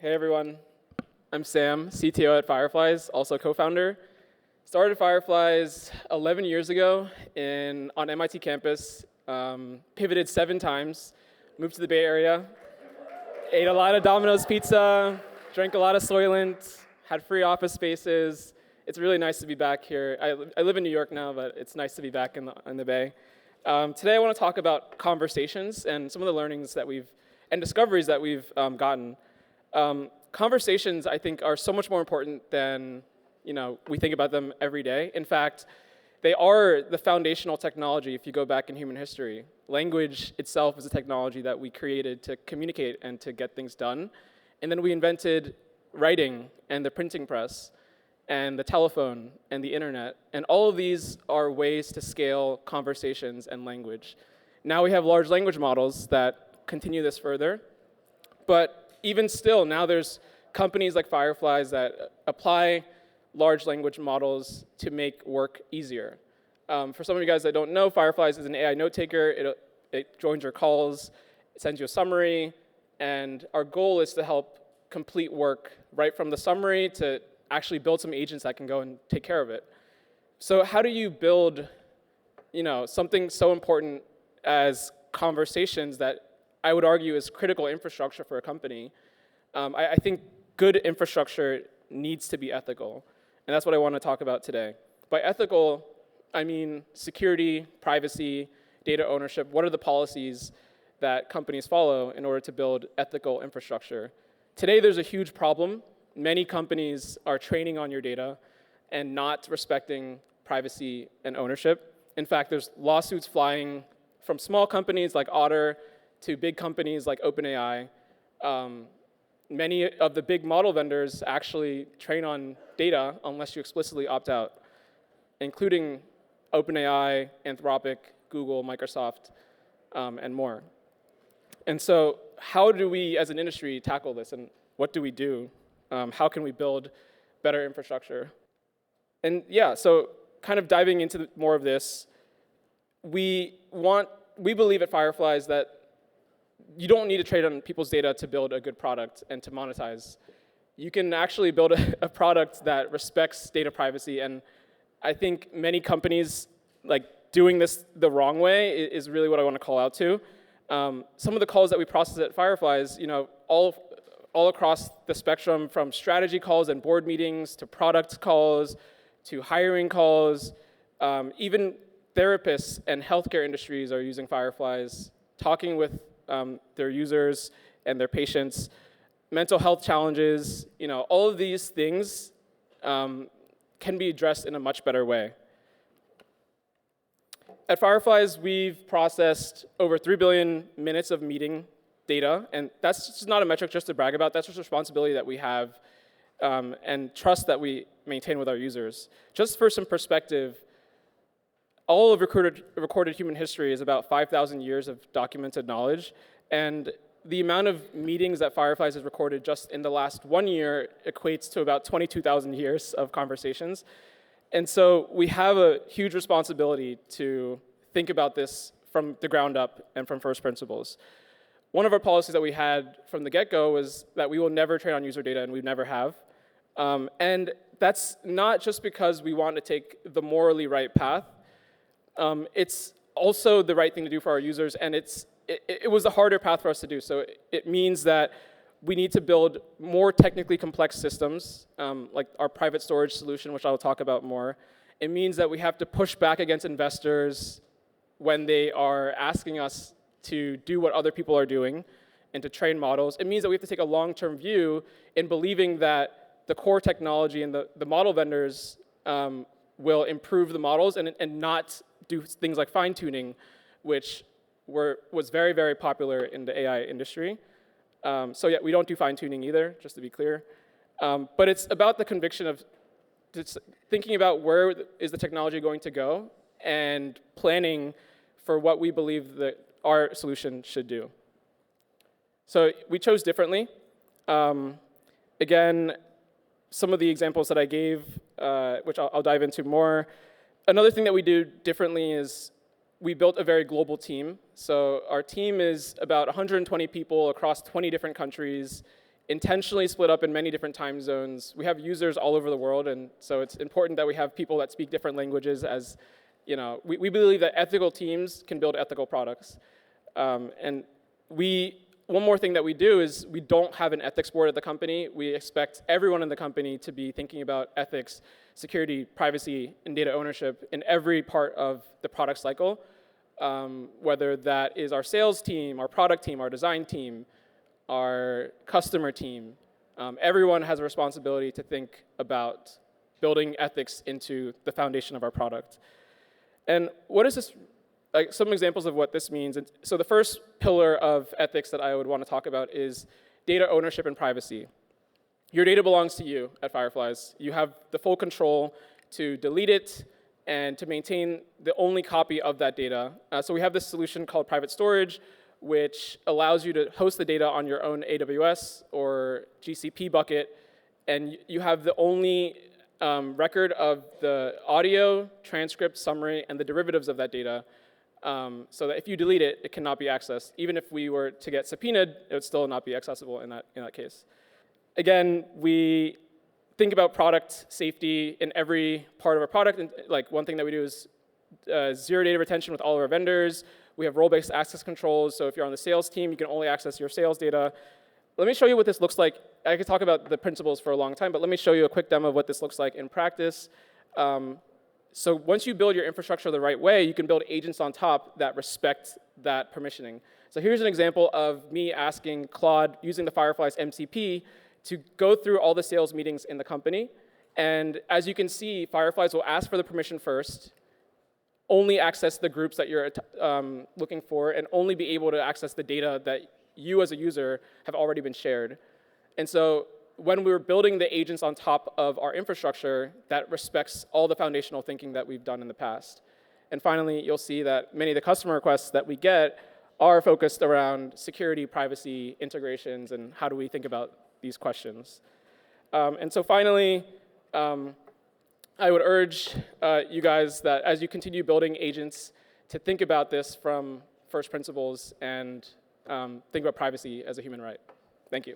Hey everyone, I'm Sam, CTO at Fireflies, also co-founder. Started Fireflies 11 years ago on MIT campus, pivoted 7 times, moved to the Bay Area, ate a lot of Domino's pizza, drank a lot of Soylent, had free office spaces. It's really nice to be back here. I live in New York now, but it's nice to be back in the Bay. Today I want to talk about conversations and some of the learnings that and discoveries that we've gotten. Conversations, I think, are so much more important than we think about them every day. In fact, they are the foundational technology if you go back in human history. Language itself is a technology that we created to communicate and to get things done. And then we invented writing and the printing press and the telephone and the internet. And all of these are ways to scale conversations and language. Now we have large language models that continue this further. But even still, now there's companies like Fireflies that apply large language models to make work easier. For some of you guys that don't know, Fireflies is an AI note taker. It joins your calls, it sends you a summary, and our goal is to help complete work right from the summary to actually build some agents that can go and take care of it. So how do you build something so important as conversations that I would argue is critical infrastructure for a company? I think good infrastructure needs to be ethical, and that's what I want to talk about today. By ethical, I mean security, privacy, data ownership. What are the policies that companies follow in order to build ethical infrastructure? Today, there's a huge problem. Many companies are training on your data and not respecting privacy and ownership. In fact, there's lawsuits flying from small companies like Otter to big companies like OpenAI. Many of the big model vendors actually train on data unless you explicitly opt out, including OpenAI, Anthropic, Google, Microsoft, and more. And so how do we as an industry tackle this, and what do we do? How can we build better infrastructure? And yeah, so kind of diving into more of this, we believe at Fireflies that you don't need to trade on people's data to build a good product and to monetize. You can actually build a product that respects data privacy, and I think many companies doing this the wrong way is really what I want to call out to. Some of the calls that we process at Fireflies, all across the spectrum, from strategy calls and board meetings to product calls to hiring calls, even therapists and healthcare industries are using Fireflies, talking with their users and their patients. Mental health challenges, all of these things can be addressed in a much better way. At Fireflies, we've processed over 3 billion minutes of meeting data, and that's just not a metric just to brag about. That's just a responsibility that we have and trust that we maintain with our users. Just for some perspective, all of recorded human history is about 5,000 years of documented knowledge, and the amount of meetings that Fireflies has recorded just in the last 1 year equates to about 22,000 years of conversations. And so we have a huge responsibility to think about this from the ground up and from first principles. One of our policies that we had from the get-go was that we will never trade on user data, and we never have. And that's not just because we want to take the morally right path. It's also the right thing to do for our users, and it was a harder path for us to do. So it means that we need to build more technically complex systems, like our private storage solution, which I'll talk about more. It means that we have to push back against investors when they are asking us to do what other people are doing and to train models. It means that we have to take a long-term view in believing that the core technology and the model vendors will improve the models and not do things like fine-tuning, which was very, very popular in the AI industry. So yeah, we don't do fine-tuning either, just to be clear. But it's about the conviction of just thinking about where is the technology going to go and planning for what we believe that our solution should do. So we chose differently. Again, some of the examples that I gave, which I'll dive into more. Another thing that we do differently is we built a very global team. So our team is about 120 people across 20 different countries intentionally split up in many different time zones. We have users all over the world, and so it's important that we have people that speak different languages. As you know, we believe that ethical teams can build ethical products. And one more thing that we do is we don't have an ethics board at the company. We expect everyone in the company to be thinking about ethics, security, privacy, and data ownership in every part of the product cycle, whether that is our sales team, our product team, our design team, our customer team. Everyone has a responsibility to think about building ethics into the foundation of our product. And what is this? Like some examples of what this means. And so the first pillar of ethics that I would want to talk about is data ownership and privacy. Your data belongs to you at Fireflies. You have the full control to delete it and to maintain the only copy of that data. So we have this solution called private storage, which allows you to host the data on your own AWS or GCP bucket, and you have the only record of the audio, transcript, summary, and the derivatives of that data. So that if you delete it, it cannot be accessed. Even if we were to get subpoenaed, it would still not be accessible in that case. Again, we think about product safety in every part of our product. And like one thing that we do is zero data retention with all of our vendors. We have role-based access controls. So if you're on the sales team, you can only access your sales data. Let me show you what this looks like. I could talk about the principles for a long time, but let me show you a quick demo of what this looks like in practice. So once you build your infrastructure the right way, you can build agents on top that respect that permissioning. So here's an example of me asking Claude, using the Fireflies MCP, to go through all the sales meetings in the company. And as you can see, Fireflies will ask for the permission first, only access the groups that you're looking for, and only be able to access the data that you as a user have already been shared. And so when we were building the agents on top of our infrastructure, that respects all the foundational thinking that we've done in the past. And finally, you'll see that many of the customer requests that we get are focused around security, privacy, integrations, and how do we think about these questions. And so finally, I would urge you guys that as you continue building agents, to think about this from first principles and think about privacy as a human right. Thank you.